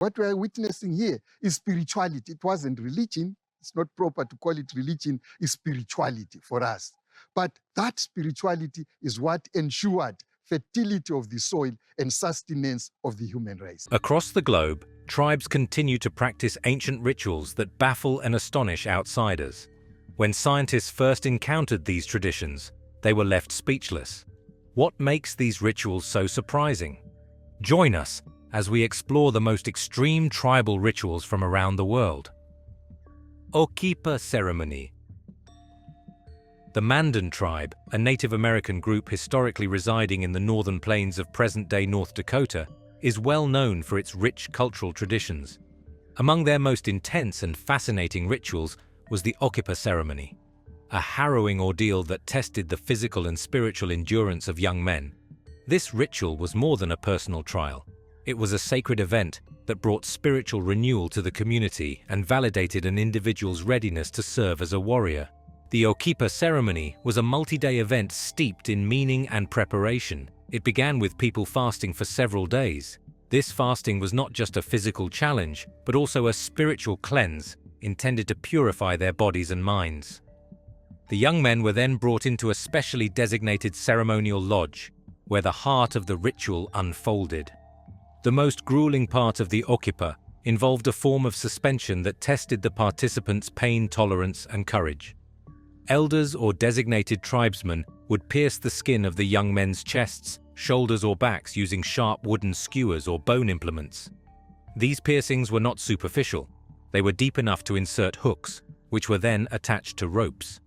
What we are witnessing here is spirituality. It wasn't religion. It's not proper to call it religion. It's spirituality for us. But that spirituality is what ensured fertility of the soil and sustenance of the human race. Across the globe, tribes continue to practice ancient rituals that baffle and astonish outsiders. When scientists first encountered these traditions, they were left speechless. What makes these rituals so surprising? Join us as we explore the most extreme tribal rituals from around the world. Oipa ceremony. The Mandan tribe, a Native American group historically residing in the northern plains of present-day North Dakota, is well known for its rich cultural traditions. Among their most intense and fascinating rituals was the oipa ceremony, a harrowing ordeal that tested the physical and spiritual endurance of young men. This ritual was more than a personal trial. It was a sacred event that brought spiritual renewal to the community and validated an individual's readiness to serve as a warrior. The oipa ceremony was a multi-day event steeped in meaning and preparation. It began with people fasting for several days. This fasting was not just a physical challenge, but also a spiritual cleanse intended to purify their bodies and minds. The young men were then brought into a specially designated ceremonial lodge, where the heart of the ritual unfolded. The most grueling part of the oipa involved a form of suspension that tested the participants' pain tolerance and courage. Elders or designated tribesmen would pierce the skin of the young men's chests, shoulders or backs using sharp wooden skewers or bone implements. These piercings were not superficial. They were deep enough to insert hooks, which were then attached to ropes.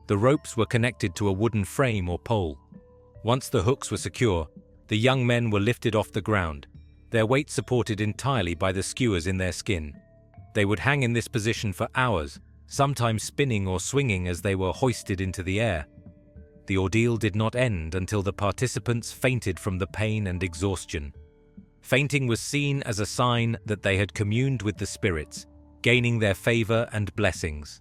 The ropes were connected to a wooden frame or pole. Once the hooks were secure, the young men were lifted off the ground, their weight supported entirely by the skewers in their skin. They would hang in this position for hours, sometimes spinning or swinging as they were hoisted into the air. The ordeal did not end until the participants fainted from the pain and exhaustion. Fainting was seen as a sign that they had communed with the spirits, gaining their favor and blessings.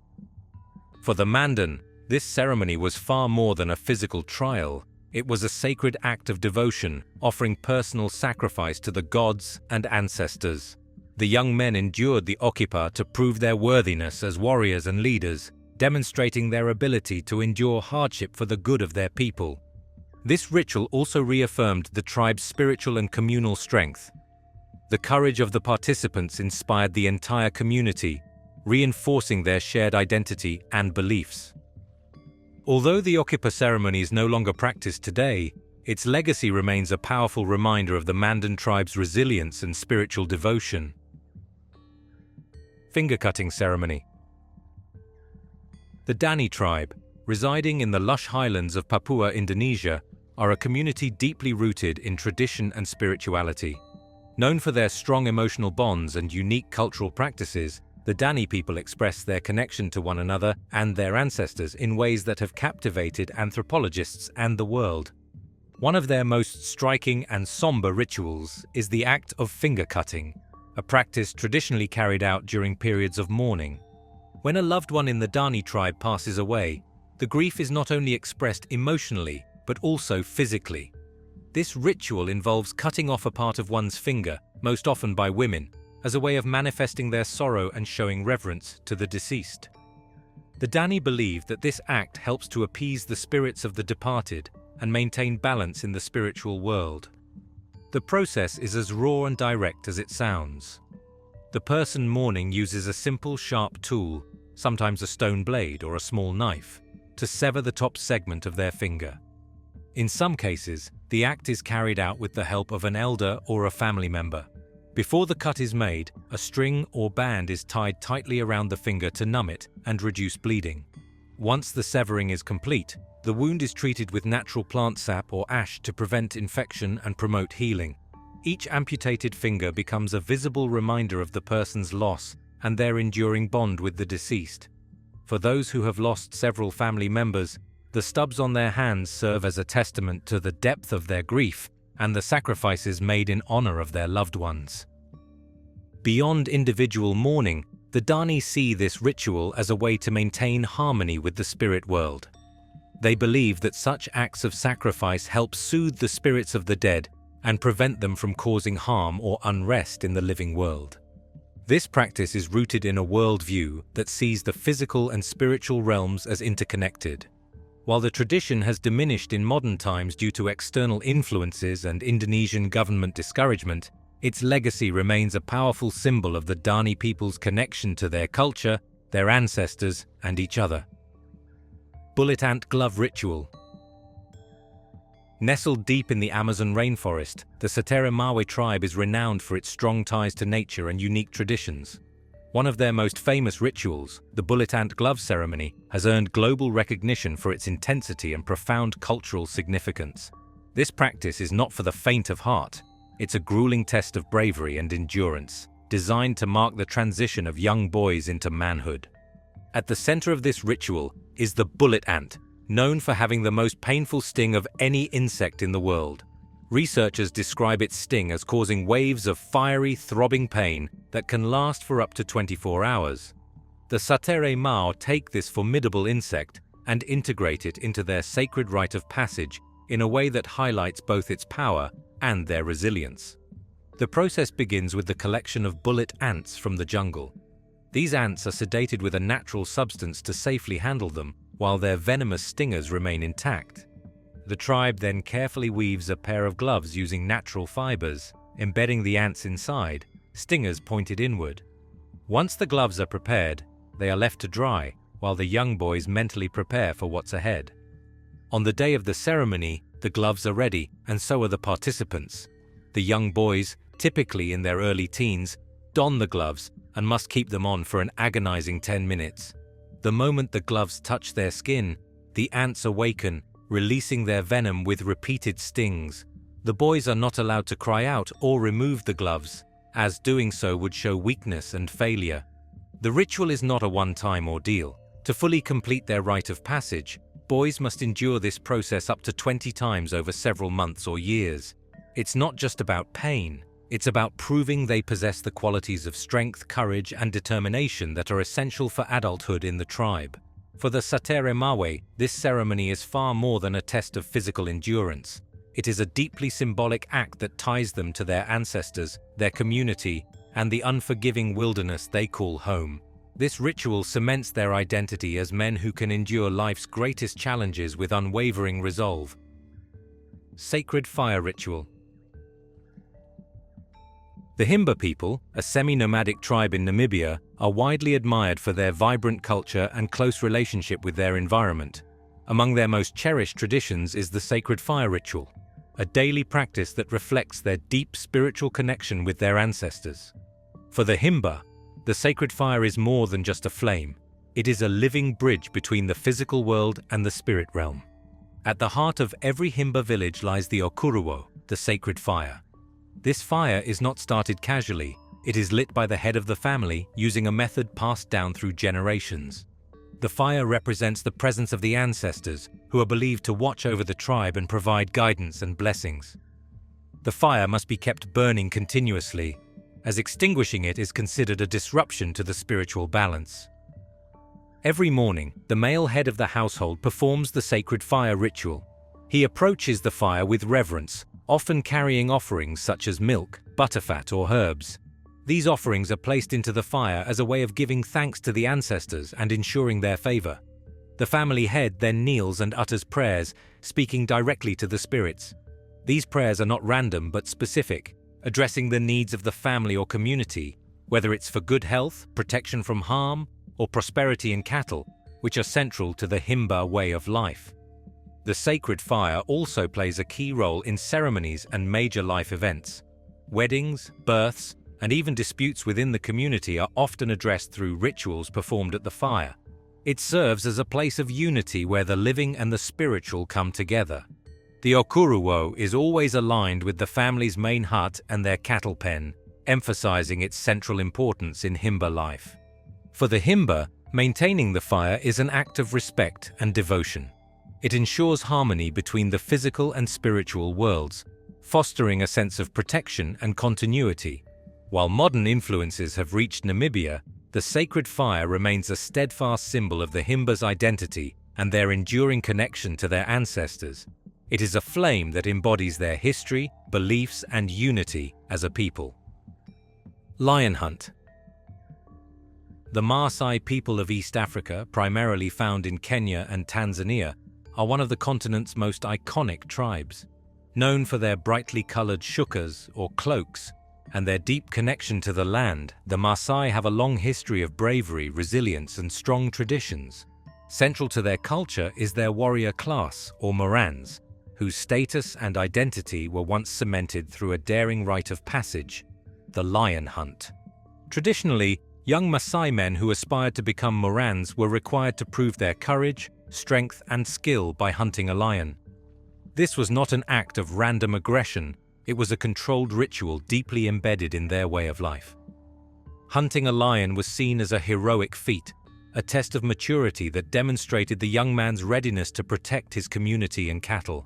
For the Mandan, this ceremony was far more than a physical trial. It was a sacred act of devotion, offering personal sacrifice to the gods and ancestors. The young men endured the oipa to prove their worthiness as warriors and leaders, demonstrating their ability to endure hardship for the good of their people. This ritual also reaffirmed the tribe's spiritual and communal strength. The courage of the participants inspired the entire community, reinforcing their shared identity and beliefs. Although the oipa ceremony is no longer practiced today, its legacy remains a powerful reminder of the Mandan tribe's resilience and spiritual devotion. Finger-cutting ceremony. The Dany tribe, residing in the lush highlands of Papua, Indonesia, are a community deeply rooted in tradition and spirituality. Known for their strong emotional bonds and unique cultural practices, the Dany people express their connection to one another and their ancestors in ways that have captivated anthropologists and the world. One of their most striking and somber rituals is the act of finger-cutting, a practice traditionally carried out during periods of mourning. When a loved one in the Dany tribe passes away, the grief is not only expressed emotionally, but also physically. This ritual involves cutting off a part of one's finger, most often by women, as a way of manifesting their sorrow and showing reverence to the deceased. The Dany believe that this act helps to appease the spirits of the departed and maintain balance in the spiritual world. The process is as raw and direct as it sounds. The person mourning uses a simple, sharp tool, sometimes a stone blade or a small knife, to sever the top segment of their finger. In some cases, the act is carried out with the help of an elder or a family member. Before the cut is made, a string or band is tied tightly around the finger to numb it and reduce bleeding. Once the severing is complete, the wound is treated with natural plant sap or ash to prevent infection and promote healing. Each amputated finger becomes a visible reminder of the person's loss and their enduring bond with the deceased. For those who have lost several family members, the stubs on their hands serve as a testament to the depth of their grief and the sacrifices made in honor of their loved ones. Beyond individual mourning, the Dany see this ritual as a way to maintain harmony with the spirit world. They believe that such acts of sacrifice help soothe the spirits of the dead and prevent them from causing harm or unrest in the living world. This practice is rooted in a worldview that sees the physical and spiritual realms as interconnected. While the tradition has diminished in modern times due to external influences and Indonesian government discouragement, its legacy remains a powerful symbol of the Dany people's connection to their culture, their ancestors, and each other. Bullet Ant Glove Ritual. Nestled deep in the Amazon rainforest, the Sateremawe tribe is renowned for its strong ties to nature and unique traditions. One of their most famous rituals, the Bullet Ant Glove ceremony, has earned global recognition for its intensity and profound cultural significance. This practice is not for the faint of heart. It's a grueling test of bravery and endurance, designed to mark the transition of young boys into manhood. At the center of this ritual is the bullet ant, known for having the most painful sting of any insect in the world. Researchers describe its sting as causing waves of fiery, throbbing pain that can last for up to 24 hours. The Sateremawe take this formidable insect and integrate it into their sacred rite of passage in a way that highlights both its power and their resilience. The process begins with the collection of bullet ants from the jungle. These ants are sedated with a natural substance to safely handle them, while their venomous stingers remain intact. The tribe then carefully weaves a pair of gloves using natural fibers, embedding the ants inside, stingers pointed inward. Once the gloves are prepared, they are left to dry, while the young boys mentally prepare for what's ahead. On the day of the ceremony, the gloves are ready, and so are the participants. The young boys, typically in their early teens, don the gloves and must keep them on for an agonizing 10 minutes. The moment the gloves touch their skin, the ants awaken, releasing their venom with repeated stings. The boys are not allowed to cry out or remove the gloves, as doing so would show weakness and failure. The ritual is not a one-time ordeal. To fully complete their rite of passage, boys must endure this process up to 20 times over several months or years. It's not just about pain. It's about proving they possess the qualities of strength, courage, and determination that are essential for adulthood in the tribe. For the Sateremawe, this ceremony is far more than a test of physical endurance. It is a deeply symbolic act that ties them to their ancestors, their community, and the unforgiving wilderness they call home. This ritual cements their identity as men who can endure life's greatest challenges with unwavering resolve. Sacred Fire Ritual. The Himba people, a semi-nomadic tribe in Namibia, are widely admired for their vibrant culture and close relationship with their environment. Among their most cherished traditions is the sacred fire ritual, a daily practice that reflects their deep spiritual connection with their ancestors. For the Himba, the sacred fire is more than just a flame. It is a living bridge between the physical world and the spirit realm. At the heart of every Himba village lies the okuruwo, the sacred fire. This fire is not started casually. It is lit by the head of the family using a method passed down through generations. The fire represents the presence of the ancestors, who are believed to watch over the tribe and provide guidance and blessings. The fire must be kept burning continuously, as extinguishing it is considered a disruption to the spiritual balance. Every morning, the male head of the household performs the sacred fire ritual. He approaches the fire with reverence, often carrying offerings such as milk, butterfat, or herbs. These offerings are placed into the fire as a way of giving thanks to the ancestors and ensuring their favor. The family head then kneels and utters prayers, speaking directly to the spirits. These prayers are not random but specific, addressing the needs of the family or community, whether it's for good health, protection from harm, or prosperity in cattle, which are central to the Himba way of life. The sacred fire also plays a key role in ceremonies and major life events. Weddings, births, and even disputes within the community are often addressed through rituals performed at the fire. It serves as a place of unity where the living and the spiritual come together. The okuruwo is always aligned with the family's main hut and their cattle pen, emphasizing its central importance in Himba life. For the Himba, maintaining the fire is an act of respect and devotion. It ensures harmony between the physical and spiritual worlds, fostering a sense of protection and continuity. While modern influences have reached Namibia, the sacred fire remains a steadfast symbol of the Himba's identity and their enduring connection to their ancestors. It is a flame that embodies their history, beliefs, and unity as a people. Lion hunt. The Maasai people of East Africa, primarily found in Kenya and Tanzania, are one of the continent's most iconic tribes. Known for their brightly colored shukas, or cloaks, and their deep connection to the land, the Maasai have a long history of bravery, resilience, and strong traditions. Central to their culture is their warrior class, or Morans, whose status and identity were once cemented through a daring rite of passage, the lion hunt. Traditionally, young Maasai men who aspired to become Morans were required to prove their courage, strength, and skill by hunting a lion. This was not an act of random aggression, it was a controlled ritual deeply embedded in their way of life. Hunting a lion was seen as a heroic feat, a test of maturity that demonstrated the young man's readiness to protect his community and cattle.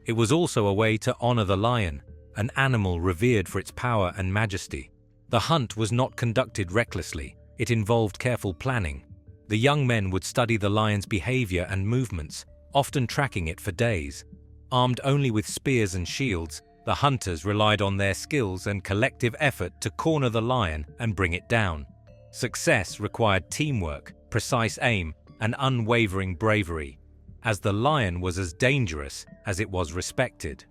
It was also a way to honor the lion, an animal revered for its power and majesty. The hunt was not conducted recklessly, it involved careful planning. The young men would study the lion's behavior and movements, often tracking it for days. Armed only with spears and shields, the hunters relied on their skills and collective effort to corner the lion and bring it down. Success required teamwork, precise aim, and unwavering bravery, as the lion was as dangerous as it was respected.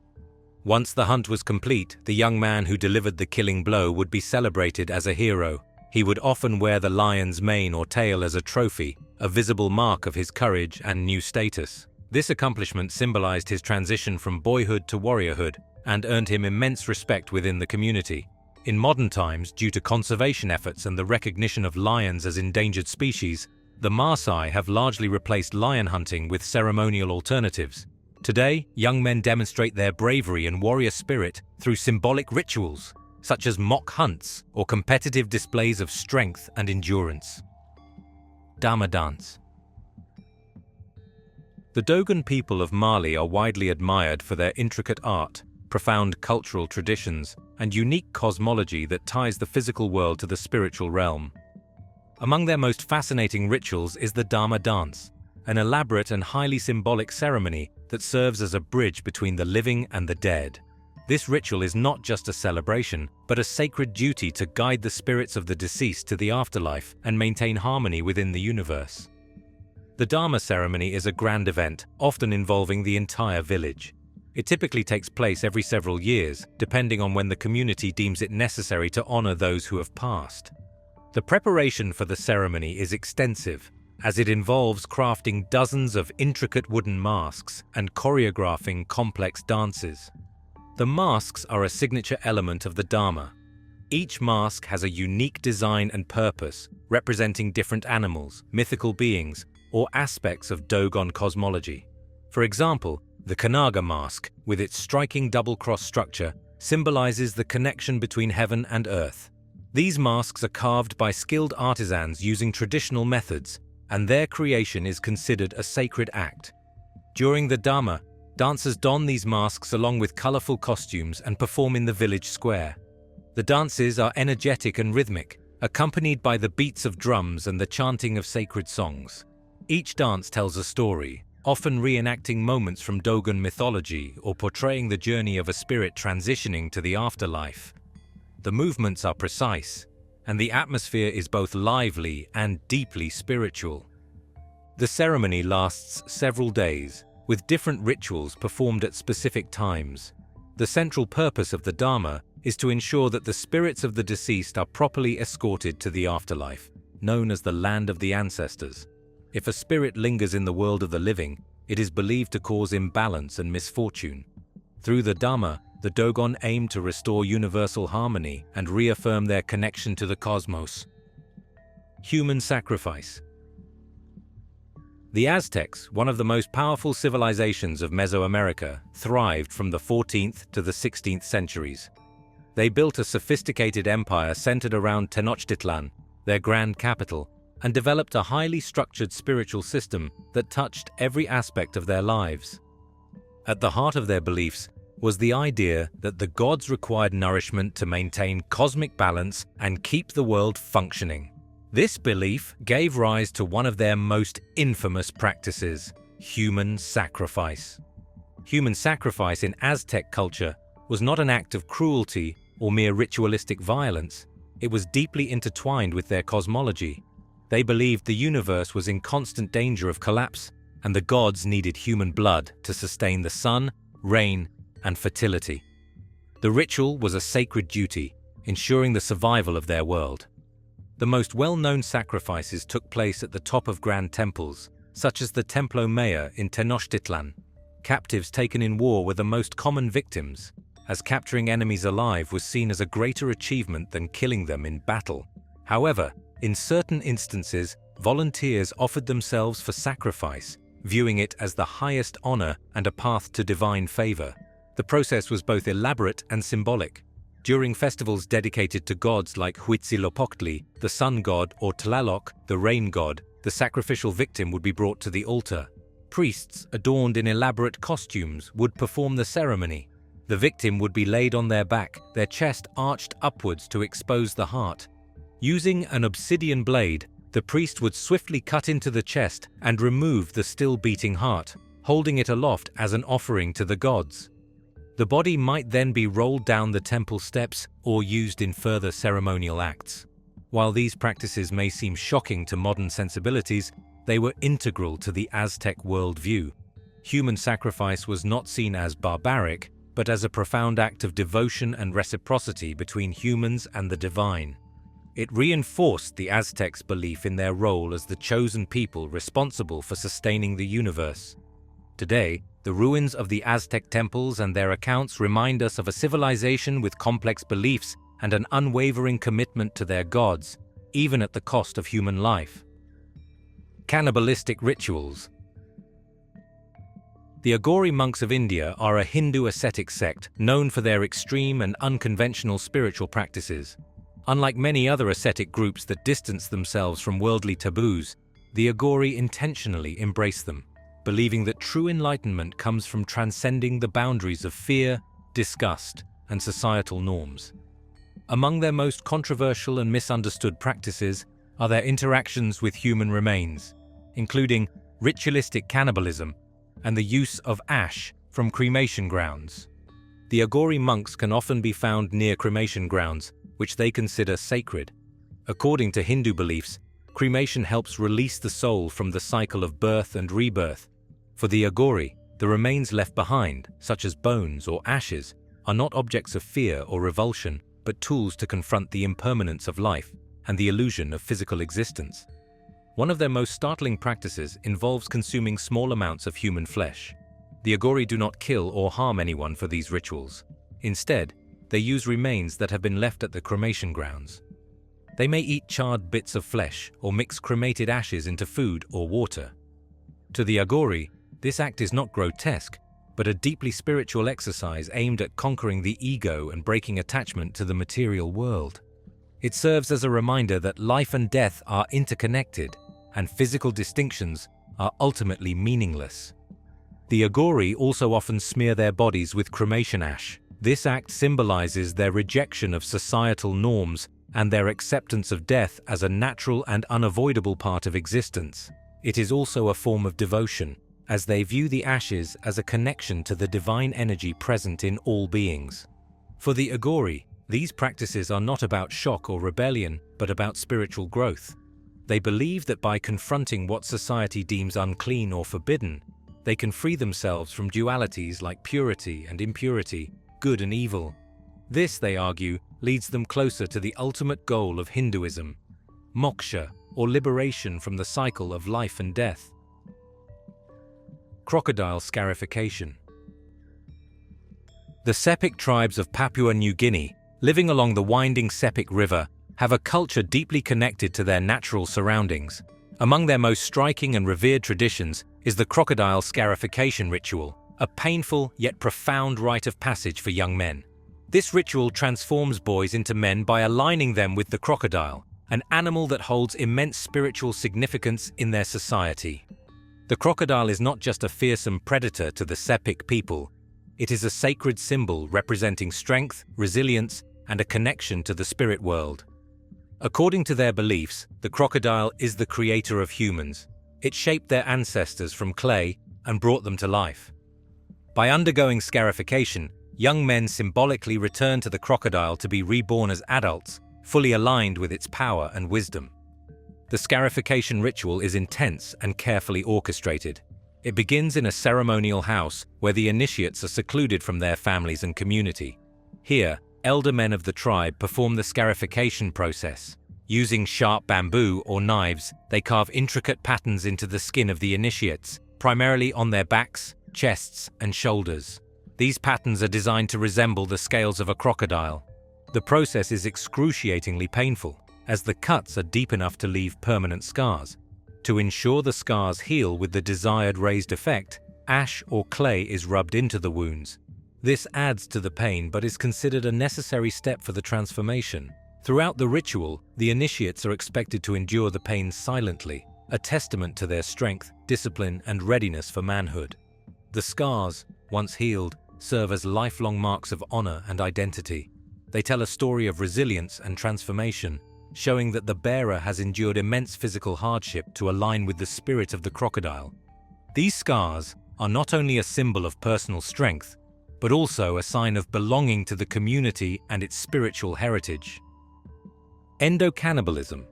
Once the hunt was complete, the young man who delivered the killing blow would be celebrated as a hero. He would often wear the lion's mane or tail as a trophy, a visible mark of his courage and new status. This accomplishment symbolized his transition from boyhood to warriorhood and earned him immense respect within the community. In modern times, due to conservation efforts and the recognition of lions as endangered species, the Maasai have largely replaced lion hunting with ceremonial alternatives. Today, young men demonstrate their bravery and warrior spirit through symbolic rituals, such as mock hunts or competitive displays of strength and endurance. Dharma dance. The Dogon people of Mali are widely admired for their intricate art, profound cultural traditions, and unique cosmology that ties the physical world to the spiritual realm. Among their most fascinating rituals is the Dharma dance, an elaborate and highly symbolic ceremony that serves as a bridge between the living and the dead. This ritual is not just a celebration, but a sacred duty to guide the spirits of the deceased to the afterlife and maintain harmony within the universe. The Dharma ceremony is a grand event, often involving the entire village. It typically takes place every several years, depending on when the community deems it necessary to honor those who have passed. The preparation for the ceremony is extensive, as it involves crafting dozens of intricate wooden masks and choreographing complex dances. The masks are a signature element of the Dharma. Each mask has a unique design and purpose, representing different animals, mythical beings, or aspects of Dogon cosmology. For example, the Kanaga mask, with its striking double-cross structure, symbolizes the connection between heaven and earth. These masks are carved by skilled artisans using traditional methods, and their creation is considered a sacred act. During the Dharma, dancers don these masks along with colorful costumes and perform in the village square. The dances are energetic and rhythmic, accompanied by the beats of drums and the chanting of sacred songs. Each dance tells a story, often reenacting moments from Dogon mythology or portraying the journey of a spirit transitioning to the afterlife. The movements are precise, and the atmosphere is both lively and deeply spiritual. The ceremony lasts several days, with different rituals performed at specific times. The central purpose of the Dharma is to ensure that the spirits of the deceased are properly escorted to the afterlife, known as the land of the ancestors. If a spirit lingers in the world of the living, it is believed to cause imbalance and misfortune. Through the Dharma, the Dogon aim to restore universal harmony and reaffirm their connection to the cosmos. Human sacrifice. The Aztecs, one of the most powerful civilizations of Mesoamerica, thrived from the 14th to the 16th centuries. They built a sophisticated empire centered around Tenochtitlan, their grand capital, and developed a highly structured spiritual system that touched every aspect of their lives. At the heart of their beliefs was the idea that the gods required nourishment to maintain cosmic balance and keep the world functioning. This belief gave rise to one of their most infamous practices, human sacrifice. Human sacrifice in Aztec culture was not an act of cruelty or mere ritualistic violence. It was deeply intertwined with their cosmology. They believed the universe was in constant danger of collapse, and the gods needed human blood to sustain the sun, rain, and fertility. The ritual was a sacred duty, ensuring the survival of their world. The most well-known sacrifices took place at the top of grand temples, such as the Templo Mayor in Tenochtitlan. Captives taken in war were the most common victims, as capturing enemies alive was seen as a greater achievement than killing them in battle. However, in certain instances, volunteers offered themselves for sacrifice, viewing it as the highest honor and a path to divine favor. The process was both elaborate and symbolic. During festivals dedicated to gods like Huitzilopochtli, the sun god, or Tlaloc, the rain god, the sacrificial victim would be brought to the altar. Priests, adorned in elaborate costumes, would perform the ceremony. The victim would be laid on their back, their chest arched upwards to expose the heart. Using an obsidian blade, the priest would swiftly cut into the chest and remove the still beating heart, holding it aloft as an offering to the gods. The body might then be rolled down the temple steps or used in further ceremonial acts. While these practices may seem shocking to modern sensibilities, they were integral to the Aztec worldview. Human sacrifice was not seen as barbaric, but as a profound act of devotion and reciprocity between humans and the divine. It reinforced the Aztecs' belief in their role as the chosen people responsible for sustaining the universe. Today, the ruins of the Aztec temples and their accounts remind us of a civilization with complex beliefs and an unwavering commitment to their gods, even at the cost of human life. Cannibalistic rituals. The Aghori monks of India are a Hindu ascetic sect known for their extreme and unconventional spiritual practices. Unlike many other ascetic groups that distance themselves from worldly taboos, the Aghori intentionally embrace them, believing that true enlightenment comes from transcending the boundaries of fear, disgust, and societal norms. Among their most controversial and misunderstood practices are their interactions with human remains, including ritualistic cannibalism and the use of ash from cremation grounds. The Aghori monks can often be found near cremation grounds, which they consider sacred. According to Hindu beliefs, cremation helps release the soul from the cycle of birth and rebirth. For the Aghori, the remains left behind, such as bones or ashes, are not objects of fear or revulsion, but tools to confront the impermanence of life and the illusion of physical existence. One of their most startling practices involves consuming small amounts of human flesh. The Aghori do not kill or harm anyone for these rituals. Instead, they use remains that have been left at the cremation grounds. They may eat charred bits of flesh or mix cremated ashes into food or water. To the Aghori, this act is not grotesque, but a deeply spiritual exercise aimed at conquering the ego and breaking attachment to the material world. It serves as a reminder that life and death are interconnected, and physical distinctions are ultimately meaningless. The Aghori also often smear their bodies with cremation ash. This act symbolizes their rejection of societal norms and their acceptance of death as a natural and unavoidable part of existence. It is also a form of devotion, as they view the ashes as a connection to the divine energy present in all beings. For the Aghori, these practices are not about shock or rebellion, but about spiritual growth. They believe that by confronting what society deems unclean or forbidden, they can free themselves from dualities like purity and impurity, good and evil. This, they argue, leads them closer to the ultimate goal of Hinduism, moksha, or liberation from the cycle of life and death. Crocodile scarification. The Sepik tribes of Papua New Guinea, living along the winding Sepik River, have a culture deeply connected to their natural surroundings. Among their most striking and revered traditions is the crocodile scarification ritual, a painful yet profound rite of passage for young men. This ritual transforms boys into men by aligning them with the crocodile, an animal that holds immense spiritual significance in their society. The crocodile is not just a fearsome predator to the Sepik people. It is a sacred symbol representing strength, resilience, and a connection to the spirit world. According to their beliefs, the crocodile is the creator of humans. It shaped their ancestors from clay and brought them to life. By undergoing scarification, young men symbolically return to the crocodile to be reborn as adults, fully aligned with its power and wisdom. The scarification ritual is intense and carefully orchestrated. It begins in a ceremonial house where the initiates are secluded from their families and community. Here, elder men of the tribe perform the scarification process. Using sharp bamboo or knives, they carve intricate patterns into the skin of the initiates, primarily on their backs, chests, and shoulders. These patterns are designed to resemble the scales of a crocodile. The process is excruciatingly painful, as the cuts are deep enough to leave permanent scars. To ensure the scars heal with the desired raised effect, ash or clay is rubbed into the wounds. This adds to the pain but is considered a necessary step for the transformation. Throughout the ritual, the initiates are expected to endure the pain silently, a testament to their strength, discipline, and readiness for manhood. The scars, once healed, serve as lifelong marks of honor and identity. They tell a story of resilience and transformation, showing that the bearer has endured immense physical hardship to align with the spirit of the crocodile. These scars are not only a symbol of personal strength, but also a sign of belonging to the community and its spiritual heritage. Endocannibalism.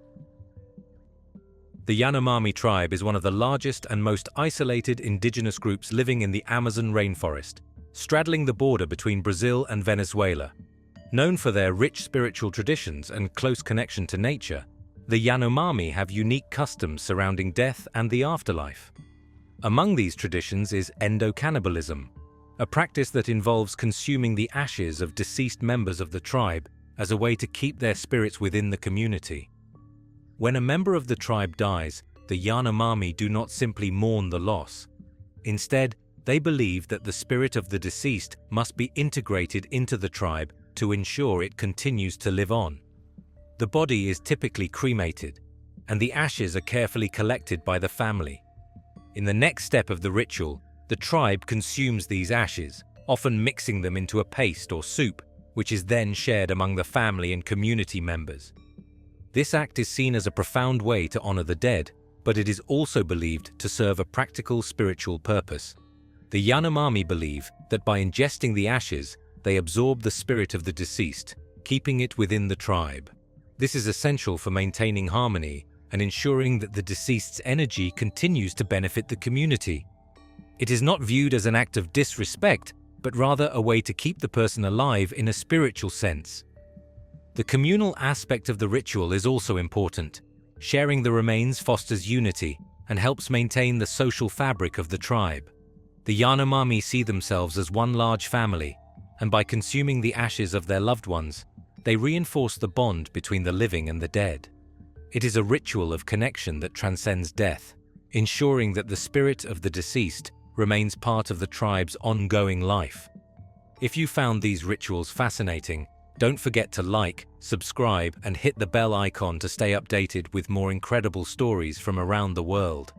The Yanomami tribe is one of the largest and most isolated indigenous groups living in the Amazon rainforest, straddling the border between Brazil and Venezuela. Known for their rich spiritual traditions and close connection to nature, the Yanomami have unique customs surrounding death and the afterlife. Among these traditions is endocannibalism, a practice that involves consuming the ashes of deceased members of the tribe as a way to keep their spirits within the community. When a member of the tribe dies, the Yanomami do not simply mourn the loss. Instead, they believe that the spirit of the deceased must be integrated into the tribe to ensure it continues to live on. The body is typically cremated, and the ashes are carefully collected by the family. In the next step of the ritual, the tribe consumes these ashes, often mixing them into a paste or soup, which is then shared among the family and community members. This act is seen as a profound way to honor the dead, but it is also believed to serve a practical spiritual purpose. The Yanomami believe that by ingesting the ashes, they absorb the spirit of the deceased, keeping it within the tribe. This is essential for maintaining harmony and ensuring that the deceased's energy continues to benefit the community. It is not viewed as an act of disrespect, but rather a way to keep the person alive in a spiritual sense. The communal aspect of the ritual is also important. Sharing the remains fosters unity and helps maintain the social fabric of the tribe. The Yanomami see themselves as one large family, and by consuming the ashes of their loved ones, they reinforce the bond between the living and the dead. It is a ritual of connection that transcends death, ensuring that the spirit of the deceased remains part of the tribe's ongoing life. If you found these rituals fascinating, don't forget to like, subscribe, and hit the bell icon to stay updated with more incredible stories from around the world.